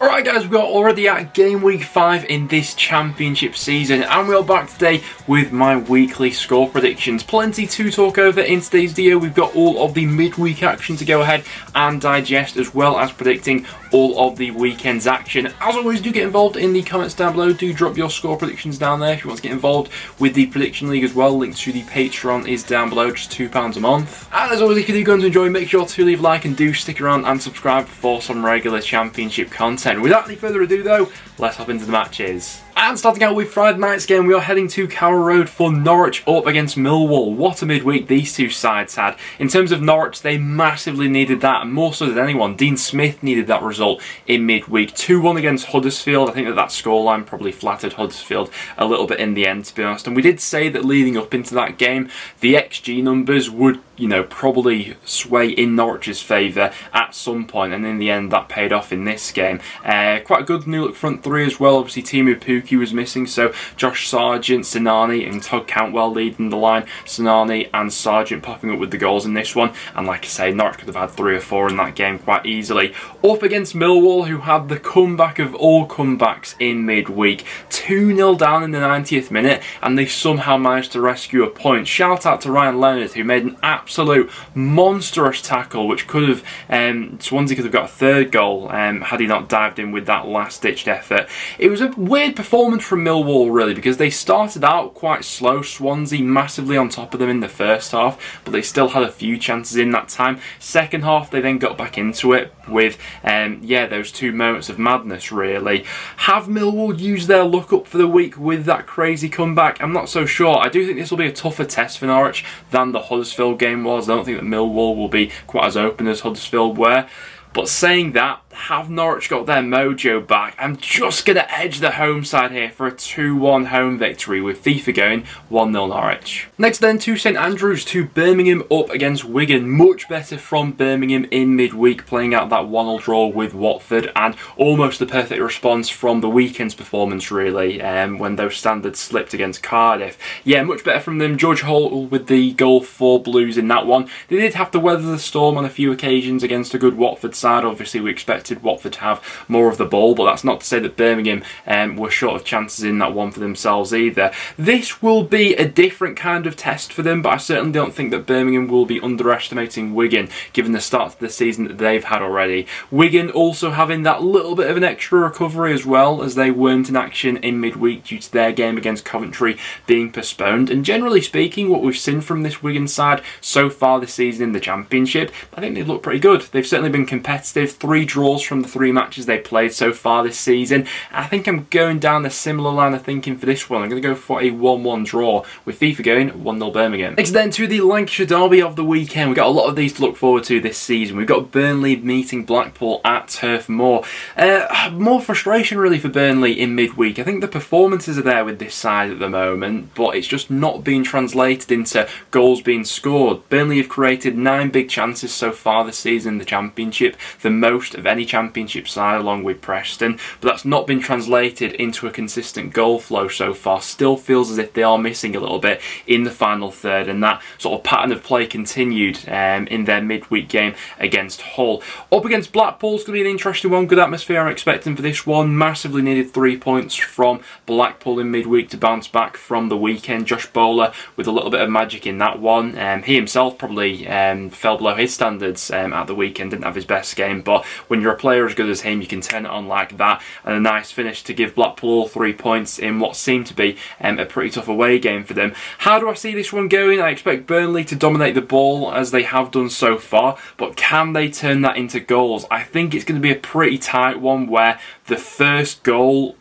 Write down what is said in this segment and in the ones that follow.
Alright guys, we are already at game week 5 in this championship season, and we are back today with my weekly score predictions. Plenty to talk over in today's video. We've got all of the midweek action to go ahead and digest, as well as predicting all of the weekend's action. As always, do get involved in the comments down below. Do drop your score predictions down there if you want to get involved with the prediction league as well. Link to the Patreon is down below, just £2 a month. And as always, if you do go and enjoy, make sure to leave a like and do stick around and subscribe for some regular championship content. Without any further ado though, let's hop into the matches. And starting out with Friday night's game, we are heading to Carrow Road for Norwich up against Millwall. What a midweek these two sides had. In terms of Norwich, they massively needed that, and more so than anyone. Dean Smith needed that result in midweek. 2-1 against Huddersfield. I think that scoreline probably flattered Huddersfield a little bit in the end, to be honest. And we did say that leading up into that game, the XG numbers would, probably sway in Norwich's favour at some point, and in the end that paid off in this game. Quite a good new look front three as well. Obviously Timu Pukki was missing, so Josh Sargent, Sinani and Todd Cantwell leading the line. Sinani and Sargent popping up with the goals in this one, and like I say, Norwich could have had 3 or 4 in that game quite easily. Up against Millwall, who had the comeback of all comebacks in midweek. 2-0 down in the 90th minute, and they somehow managed to rescue a point. Shout out to Ryan Leonard, who made an absolute monstrous tackle, which could have Swansea could have got a third goal had he not dived in with that last-ditched effort. It was a weird performance from Millwall, really, because they started out quite slow. Swansea massively on top of them in the first half, but they still had a few chances in that time. Second half, they then got back into it with those 2 moments of madness, really. Have Millwall used their luck up for the week with that crazy comeback? I'm not so sure. I do think this will be a tougher test for Norwich than the Huddersfield game was. I don't think that Millwall will be quite as open as Huddersfield were. But saying that, have Norwich got their mojo back? I'm just going to edge the home side here for a 2-1 home victory, with FIFA going 1-0 Norwich. Next then to St Andrews, to Birmingham up against Wigan. Much better from Birmingham in midweek, playing out that 1-1 draw with Watford, and almost the perfect response from the weekend's performance, really, when those standards slipped against Cardiff. Yeah, much better from them. George Hall with the goal for Blues in that one. They did have to weather the storm on a few occasions against a good Watford side. Obviously we expected Watford to have more of the ball, but that's not to say that Birmingham were short of chances in that one for themselves either. This will be a different kind of test for them, but I certainly don't think that Birmingham will be underestimating Wigan, given the start to the season that they've had already. Wigan also having that little bit of an extra recovery as well, as they weren't in action in midweek due to their game against Coventry being postponed. And generally speaking, what we've seen from this Wigan side so far this season in the Championship, I think they've looked pretty good. They've certainly been competitive. 3 draws from the 3 matches they played so far this season. I think I'm going down a similar line of thinking for this one. I'm going to go for a 1-1 draw, with FIFA going 1-0 Birmingham. Next then to the Lancashire derby of the weekend. We've got a lot of these to look forward to this season. We've got Burnley meeting Blackpool at Turf Moor. More frustration really for Burnley in midweek. I think the performances are there with this side at the moment, but it's just not being translated into goals being scored. Burnley have created 9 big chances so far this season in the Championship, the most of any Championship side along with Preston, but that's not been translated into a consistent goal flow so far. Still feels as if they are missing a little bit in the final third, and that sort of pattern of play continued in their midweek game against Hull. Up against Blackpool, it's going to be an interesting one. Good atmosphere I'm expecting for this one. Massively needed 3 points from Blackpool in midweek to bounce back from the weekend. Josh Bowler with a little bit of magic in that one. He himself probably fell below his standards at the weekend, didn't have his best game, but when you're a player as good as him, you can turn it on like that, and a nice finish to give Blackpool all 3 points in what seemed to be a pretty tough away game for them. How do I see this one going? I expect Burnley to dominate the ball as they have done so far, but can they turn that into goals? I think it's going to be a pretty tight one, where the first goal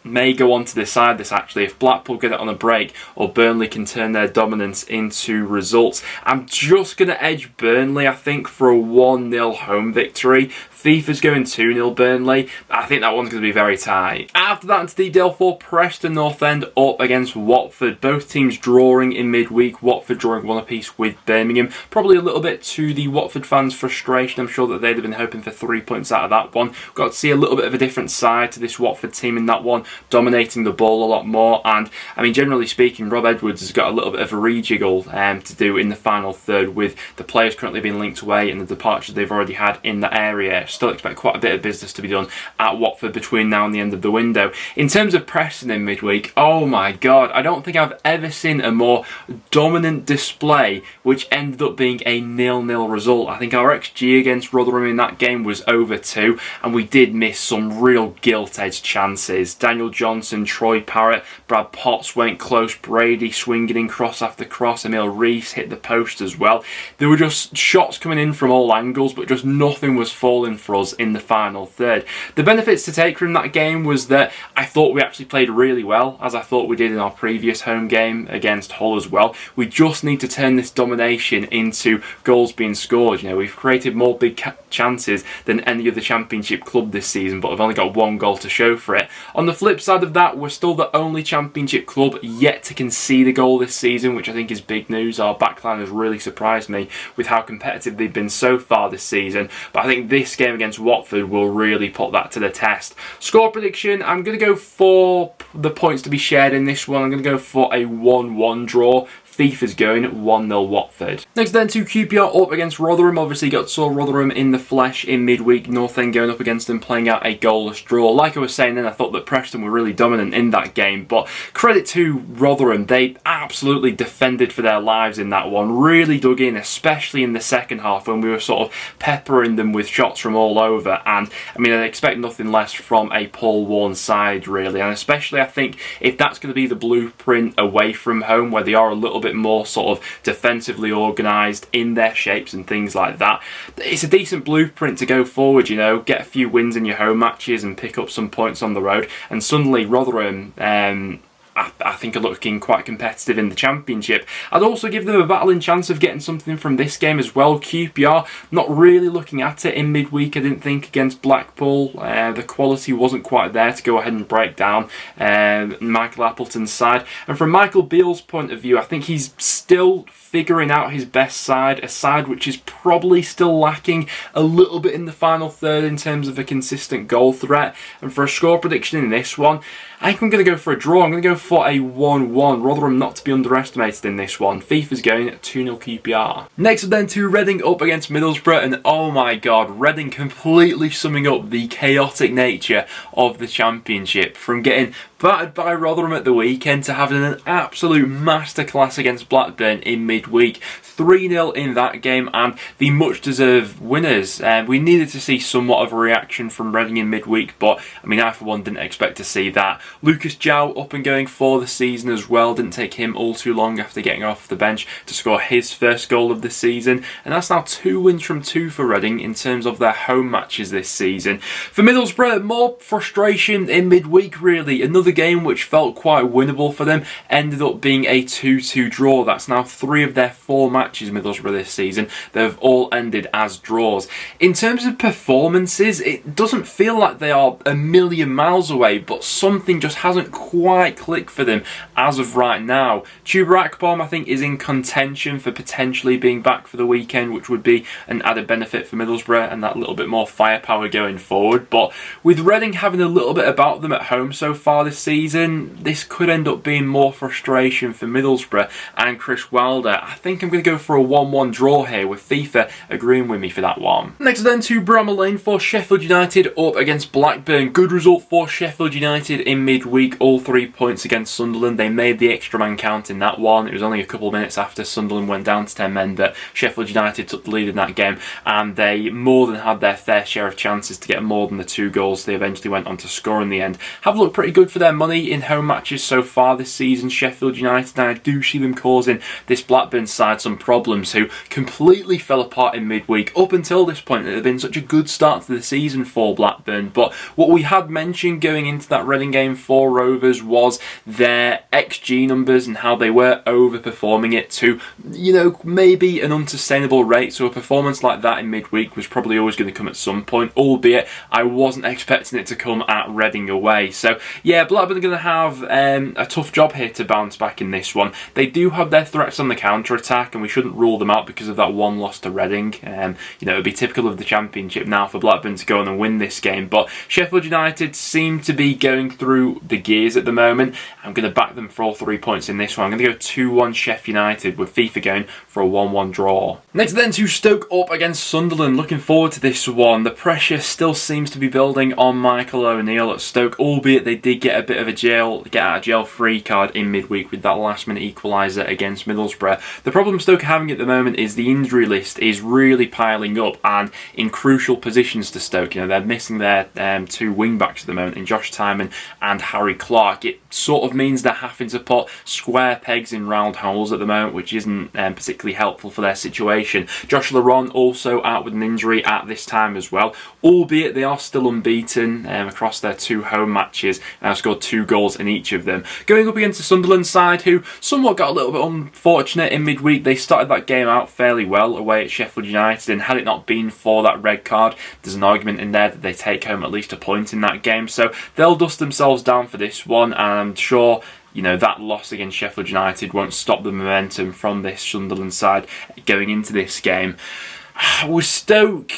may go on to decide this, actually, if Blackpool get it on a break or Burnley can turn their dominance into results. I'm just going to edge Burnley, I think, for a 1-0 home victory. FIFA's going 2-0 Burnley. I think that one's going to be very tight. After that, into the Dale 4, Preston North End up against Watford. Both teams drawing in midweek. Watford drawing 1 apiece with Birmingham. Probably a little bit to the Watford fans' frustration. I'm sure that they'd have been hoping for 3 points out of that one. Got to see a little bit of a different side to this Watford team in that one, dominating the ball a lot more. And I mean, generally speaking, Rob Edwards has got a little bit of a rejiggle to do in the final third, with the players currently being linked away and the departures they've already had in the area. still expect quite a bit of business to be done at Watford between now and the end of the window. In terms of Preston in midweek, oh my god, I don't think I've ever seen a more dominant display which ended up being a 0-0 result. I think our XG against Rotherham in that game was over 2, and we did miss some real gilt-edged chances. Daniel Johnson, Troy Parrott, Brad Potts went close, Brady swinging in cross after cross, Emil Rees hit the post as well. There were just shots coming in from all angles, but just nothing was falling for us in the final third. The benefits to take from that game was that I thought we actually played really well, as I thought we did in our previous home game against Hull as well. We just need to turn this domination into goals being scored. You know, we've created more big chances than any other Championship club this season, but I've only got 1 goal to show for it. On the flip side of that, we're still the only Championship club yet to concede a goal this season, which I think is big news. Our backline has really surprised me with how competitive they've been so far this season, but I think this game against Watford will really put that to the test. Score prediction, I'm going to go for the points to be shared in this one. I'm going to go for a 1-1 draw. FIFA's going 1-0 Watford. Next then to QPR up against Rotherham. Obviously saw Rotherham in the flesh in midweek. North End going up against them, playing out a goalless draw. Like I was saying then, I thought that Preston were really dominant in that game, but credit to Rotherham, they absolutely defended for their lives in that one. Really dug in, especially in the second half when we were sort of peppering them with shots from all over. And I mean, I expect nothing less from a Paul Warne side really, and especially I think if that's going to be the blueprint away from home, where they are a little bit more sort of defensively organised in their shapes and things like that, it's a decent blueprint to go forward. You know, get a few wins in your home matches and pick up some points on the road, and suddenly Rotherham I think are looking quite competitive in the Championship. I'd also give them a battling chance of getting something from this game as well. QPR, not really looking at it in midweek, I didn't think, against Blackpool. The quality wasn't quite there to go ahead and break down Michael Appleton's side. And from Michael Beale's point of view, I think he's still figuring out his best side, a side which is probably still lacking a little bit in the final third in terms of a consistent goal threat. And for a score prediction in this one, I think I'm going to go for a draw. I'm going to go for a 1-1. Rotherham not to be underestimated in this one. FIFA's going 2-0 QPR. Next up then to Reading up against Middlesbrough, and oh my god, Reading completely summing up the chaotic nature of the Championship. From getting battered by Rotherham at the weekend to having an absolute masterclass against Blackburn in midweek. 3-0 in that game, and the much-deserved winners. We needed to see somewhat of a reaction from Reading in midweek, but I mean, I for one didn't expect to see that. Lucas João up and going for the season as well. Didn't take him all too long after getting off the bench to score his first goal of the season, and that's now 2 wins from 2 for Reading in terms of their home matches this season. For Middlesbrough, more frustration in midweek really. Another game which felt quite winnable for them ended up being a 2-2 draw. That's now 3 of their 4 matches Middlesbrough this season. They've all ended as draws. In terms of performances, it doesn't feel like they are a million miles away, but something just hasn't quite clicked for them as of right now. Chuba Akpom, I think, is in contention for potentially being back for the weekend, which would be an added benefit for Middlesbrough and that little bit more firepower going forward. But with Reading having a little bit about them at home so far this season, this could end up being more frustration for Middlesbrough and Chris Wilder. I think I'm going to go for a 1-1 draw here, with FIFA agreeing with me for that one. Next then to Bramall Lane for Sheffield United up against Blackburn. Good result for Sheffield United in midweek, all 3 points against Sunderland. They made the extra man count in that one. It was only a couple of minutes after Sunderland went down to 10 men that Sheffield United took the lead in that game, and they more than had their fair share of chances to get more than the 2 goals they eventually went on to score in the end. Have looked pretty good for their money in home matches so far this season, Sheffield United, and I do see them causing this Blackburn side some problems, who completely fell apart in midweek. Up until this point, it had been such a good start to the season for Blackburn, but what we had mentioned going into that Reading game for Rovers was their XG numbers and how they were overperforming it to, you know, maybe an unsustainable rate. So a performance like that in midweek was probably always going to come at some point, albeit I wasn't expecting it to come at Reading away. So yeah, Blackburn are going to have a tough job here to bounce back in this one. They do have their threats on the counter-attack, and we shouldn't rule them out because of that one loss to Reading. It would be typical of the Championship now for Blackburn to go on and win this game, but Sheffield United seem to be going through the gears at the moment. I'm going to back them for all 3 points in this one. I'm going to go 2-1 Sheffield United, with FIFA going for a 1-1 draw. Next then to Stoke up against Sunderland. Looking forward to this one. The pressure still seems to be building on Michael O'Neill at Stoke, albeit they did get a bit of a get out of jail free card in midweek with that last minute equaliser against Middlesbrough. The problem Stoke are having at the moment is the injury list is really piling up, and in crucial positions to Stoke. They're missing their two wing backs at the moment in Josh Tymon and Harry Clark. It sort of means they're having to put square pegs in round holes at the moment, which isn't particularly helpful for their situation. Josh Laron also out with an injury at this time as well, albeit they are still unbeaten across their 2 home matches and have scored 2 goals in each of them. Going up against the Sunderland side, who somewhat got a little bit unfortunate in midweek. They started that game out fairly well away at Sheffield United, and had it not been for that red card, there's an argument in there that they take home at least a point in that game. So they'll dust themselves down for this one, and I'm sure that loss against Sheffield United won't stop the momentum from this Sunderland side going into this game. With Stoke,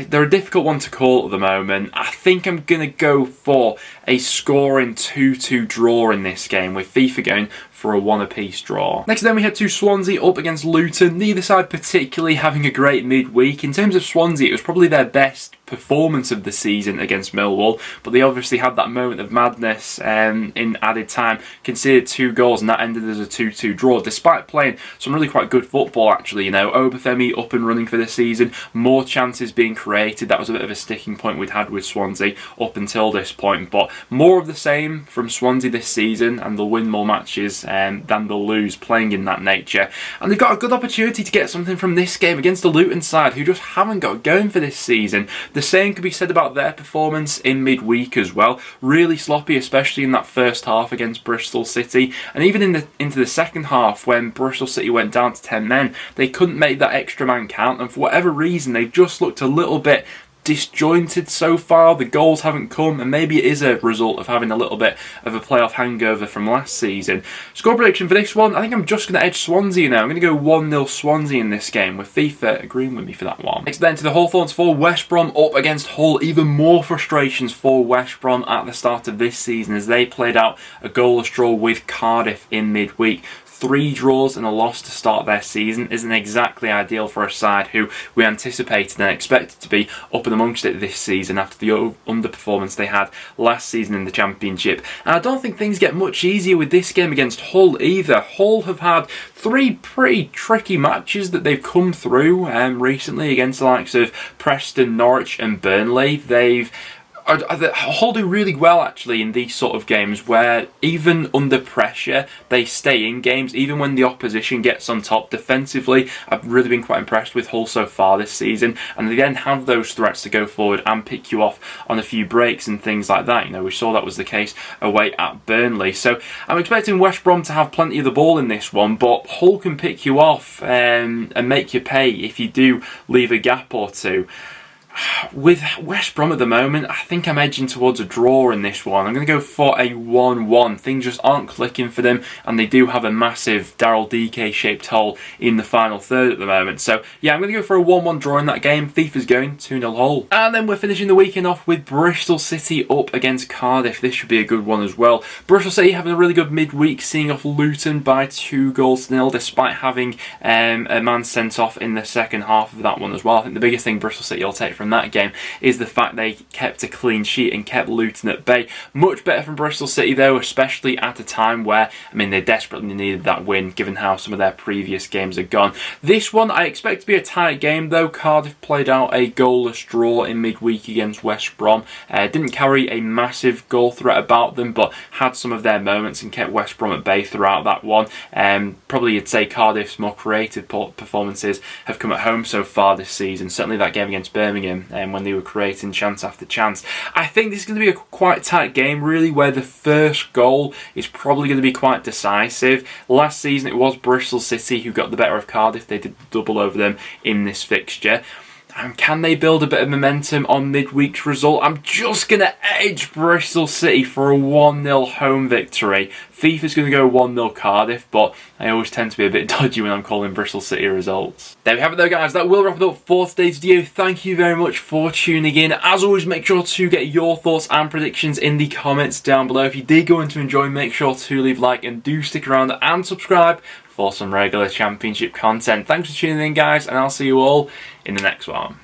they're a difficult one to call at the moment. I think I'm going to go for a scoring 2-2 draw in this game, with FIFA going for a 1-apiece draw. Next then we head to Swansea up against Luton. Neither side particularly having a great midweek. In terms of Swansea, it was probably their best performance of the season against Millwall, but they obviously had that moment of madness in added time, conceded 2 goals, and that ended as a 2-2 draw, despite playing some really quite good football actually. Obafemi up and running for the season, more chances being created. That was a bit of a sticking point we'd had with Swansea up until this point, but more of the same from Swansea this season, and they'll win more matches than they'll lose playing in that nature. And they've got a good opportunity to get something from this game against the Luton side, who just haven't got going for this season. The same could be said about their performance in midweek as well. Really sloppy, especially in that first half against Bristol City, and even into the second half when Bristol City went down to 10 men, they couldn't make that extra man count, and for whatever reason they've just looked a little bit disjointed so far. The goals haven't come, and maybe it is a result of having a little bit of a playoff hangover from last season. Score prediction for this one, I think I'm just going to edge Swansea now. I'm going to go 1-0 Swansea in this game, with FIFA agreeing with me for that one. Next then to the Hawthorns for West Brom up against Hull. Even more frustrations for West Brom at the start of this season, as they played out a goalless draw with Cardiff in midweek. 3 draws and a loss to start their season isn't exactly ideal for a side who we anticipated and expected to be up and amongst it this season after the underperformance they had last season in the Championship. And I don't think things get much easier with this game against Hull either. Hull have had 3 pretty tricky matches that they've come through recently against the likes of Preston, Norwich and Burnley. Hull do really well actually in these sort of games, where even under pressure they stay in games, even when the opposition gets on top. Defensively, I've really been quite impressed with Hull so far this season, and they then have those threats to go forward and pick you off on a few breaks and things like that. We saw that was the case away at Burnley. So I'm expecting West Brom to have plenty of the ball in this one, but Hull can pick you off and make you pay if you do leave a gap or two. With West Brom at the moment, I think I'm edging towards a draw in this one. I'm going to go for a 1-1. Things just aren't clicking for them, and they do have a massive Daryl DK shaped hole in the final third at the moment. So yeah, I'm going to go for a 1-1 draw in that game. FIFA's going 2-0 Hull. And then we're finishing the weekend off with Bristol City up against Cardiff. This should be a good one as well. Bristol City having a really good midweek, seeing off Luton by 2-0, despite having a man sent off in the second half of that one as well. I think the biggest thing Bristol City will take from that game is the fact they kept a clean sheet and kept Luton at bay. Much better from Bristol City though, especially at a time where, they desperately needed that win given how some of their previous games are gone. This one I expect to be a tight game though. Cardiff played out a goalless draw in midweek against West Brom. Didn't carry a massive goal threat about them, but had some of their moments and kept West Brom at bay throughout that one. Probably you'd say Cardiff's more creative performances have come at home so far this season. Certainly that game against Birmingham, when they were creating chance after chance. I think this is going to be a quite tight game really, where the first goal is probably going to be quite decisive. Last season it was Bristol City who got the better of Cardiff. They did double over them in this fixture. And can they build a bit of momentum on midweek's result? I'm just going to edge Bristol City for a 1-0 home victory. FIFA's going to go 1-0 Cardiff, but I always tend to be a bit dodgy when I'm calling Bristol City results. There we have it though, guys. That will wrap it up for today's video. Thank you very much for tuning in. As always, make sure to get your thoughts and predictions in the comments down below. If you did go in to enjoy, make sure to leave a like and do stick around and subscribe for some regular Championship content. Thanks for tuning in, guys, and I'll see you all in the next one.